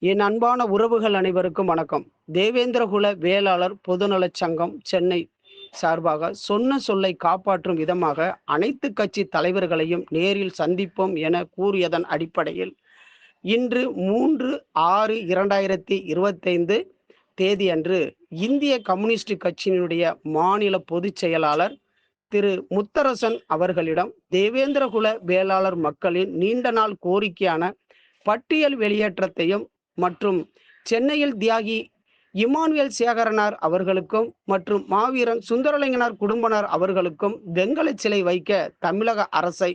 என் அன்பான உறவுகள் அனைவருக்கும் வணக்கம். தேவேந்திரகுல வேளாளர் பொதுநலச் சங்கம் சென்னை சார்பாக சொன்ன சொல்லை காப்பாற்றும் விதமாக அனைத்து கட்சி தலைவர்களையும் நேரில் சந்திப்போம் என கூறியதன் அடிப்படையில் இன்று 3/6/2025 தேதியன்று இந்திய கம்யூனிஸ்ட் கட்சியினுடைய மாநில பொதுச் செயலாளர் திரு முத்தரசன் அவர்களிடம் தேவேந்திரகுல வேளாளர் மக்களின் நீண்ட நாள் கோரிக்கையான பட்டியல் வெளியேற்றத்தையும் மற்றும் சென்னையில் தியாகி இமானுவேல் சேகரனார் அவர்களுக்கும் மற்றும் மாவீரன் சுந்தரலிங்கனார் குடும்பனார் அவர்களுக்கும் வெங்கல சிலை வைக்க தமிழக அரசை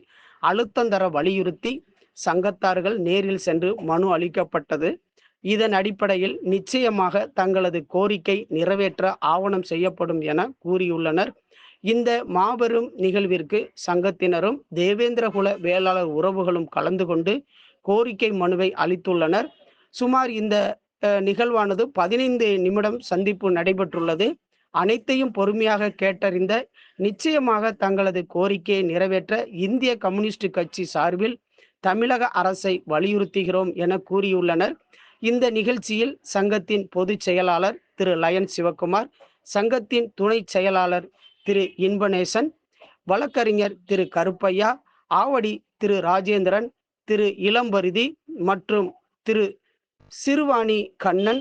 அழுத்தந்தர வலியுறுத்தி சங்கத்தார்கள் நேரில் சென்று மனு அளிக்கப்பட்டது. இதன் அடிப்படையில் நிச்சயமாக தங்களது கோரிக்கை நிறைவேற்ற ஆவணம் செய்யப்படும் என கூறியுள்ளனர். இந்த மாபெரும் நிகழ்விற்கு சங்கத்தினரும் தேவேந்திரகுல வேளாளர் உறவுகளும் கலந்து கொண்டு கோரிக்கை மனுவை அளித்துள்ளனர். சுமார் இந்த நிகழ்வானது 15 நிமிடம் சந்திப்பு நடைபெற்றுள்ளது. அனைத்தையும் பொறுமையாக கேட்டறிந்த நிச்சயமாக தங்களது கோரிக்கையை நிறைவேற்ற இந்திய கம்யூனிஸ்ட் கட்சி சார்பில் தமிழக அரசை வலியுறுத்துகிறோம் என கூறியுள்ளனர். இந்த நிகழ்ச்சியில் சங்கத்தின் பொதுச் செயலாளர் திரு லயன் சிவகுமார், சங்கத்தின் துணை செயலாளர் திரு இன்பநேசன், வழக்கறிஞர் திரு கருப்பையா, ஆவடி திரு ராஜேந்திரன், திரு இளம்பருதி மற்றும் திரு சிறுவாணி கண்ணன்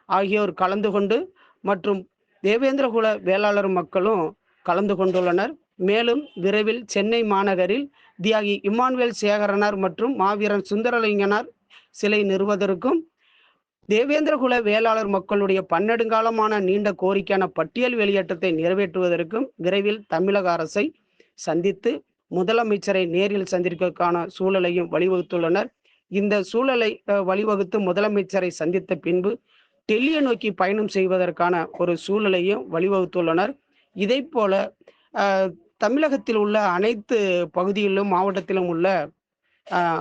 ஆகியோர் கலந்து கொண்டு மற்றும் தேவேந்திரகுல வேளாளர் மக்களும் கலந்து கொண்டுள்ளனர். மேலும் விரைவில் சென்னை மாநகரில் தியாகி இமானுவேல் சேகரனார் மற்றும் மாவீரன் சுந்தரலிங்கனார் சிலை நிறுவதற்கும் தேவேந்திரகுல வேளாளர் மக்களுடைய பன்னெடுங்காலமான நீண்ட கோரிக்கையான பட்டியல் வெளியேற்றத்தை நிறைவேற்றுவதற்கும் விரைவில் தமிழக அரசை சந்தித்து முதலமைச்சரை நேரில் சந்திப்பதற்கான சூழலையும் வழிவகுத்துள்ளனர். இந்த சூழலை வழிவகுத்து முதலமைச்சரை சந்தித்த பின்பு டெல்லியை நோக்கி பயணம் செய்வதற்கான ஒரு சூழலையும் வழிவகுத்துள்ளனர். இதை போல தமிழகத்தில் உள்ள அனைத்து பகுதிகளிலும் மாவட்டத்திலும் உள்ள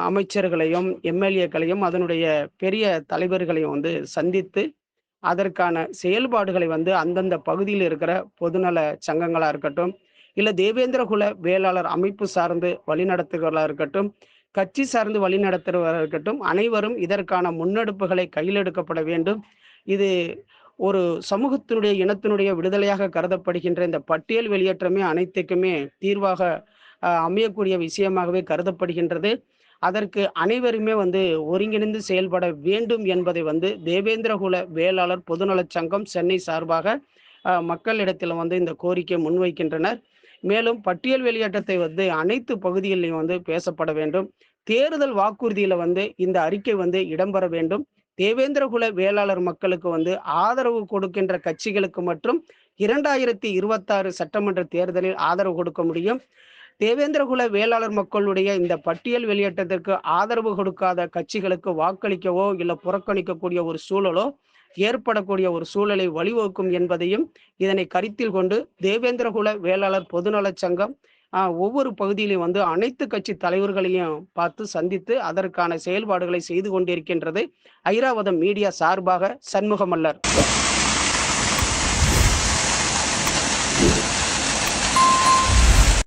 அமைச்சர்களையும் எம்எல்ஏக்களையும் அதனுடைய பெரிய தலைவர்களையும் சந்தித்து அதற்கான செயல்பாடுகளை அந்தந்த பகுதியில் இருக்கிற பொதுநல சங்கங்களாக இருக்கட்டும், இல்லை தேவேந்திரகுல வேளாளர் அமைப்பு சார்ந்து வழிநடத்துகிறவர்களாக இருக்கட்டும், கட்சி சார்ந்து வழிநடத்துகிறவர்களாக இருக்கட்டும், அனைவரும் இதற்கான முன்னெடுப்புகளை கையில் எடுக்கப்பட வேண்டும். இது ஒரு சமூகத்தினுடைய இனத்தினுடைய விடுதலையாக கருதப்படுகின்ற இந்த பட்டியல் வெளியேற்றமே அனைத்துக்குமே தீர்வாக அமையக்கூடிய விஷயமாகவே கருதப்படுகின்றது. அதற்கு அனைவருமே ஒருங்கிணைந்து செயல்பட வேண்டும் என்பதை தேவேந்திரகுல வேளாளர் பொதுநலச் சங்கம் சென்னை சார்பாக மக்களிடத்தில் இந்த கோரிக்கை முன்வைக்கின்றனர். மேலும் பட்டியல் வெளியேற்றத்தை அனைத்து பகுதிகளிலும் பேசப்பட வேண்டும். தேர்தல் வாக்குறுதியில இந்த அறிக்கை இடம்பெற வேண்டும். தேவேந்திரகுல வேளாளர் மக்களுக்கு ஆதரவு கொடுக்கின்ற கட்சிகளுக்கு மற்றும் 2026 சட்டமன்ற தேர்தலில் ஆதரவு கொடுக்க முடியும். தேவேந்திரகுல வேளாளர் மக்களுடைய இந்த பட்டியல் வெளியேற்றத்திற்கு ஆதரவு கொடுக்காத கட்சிகளுக்கு வாக்களிக்கவோ இல்லை புறக்கணிக்கக்கூடிய ஒரு சூழலோ ஏற்படக்கூடிய ஒரு சூழலை வழிவகுக்கும் என்பதையும் இதனை கருத்தில் கொண்டு தேவேந்திரகுல வேளாளர் பொதுநலச் சங்கம் ஒவ்வொரு பகுதியிலும் அனைத்து கட்சி தலைவர்களையும் பார்த்து சந்தித்து அதற்கான செயல்பாடுகளை செய்து கொண்டிருக்கின்றது. ஐராவதம் மீடியா சார்பாக சண்முகமல்லர்.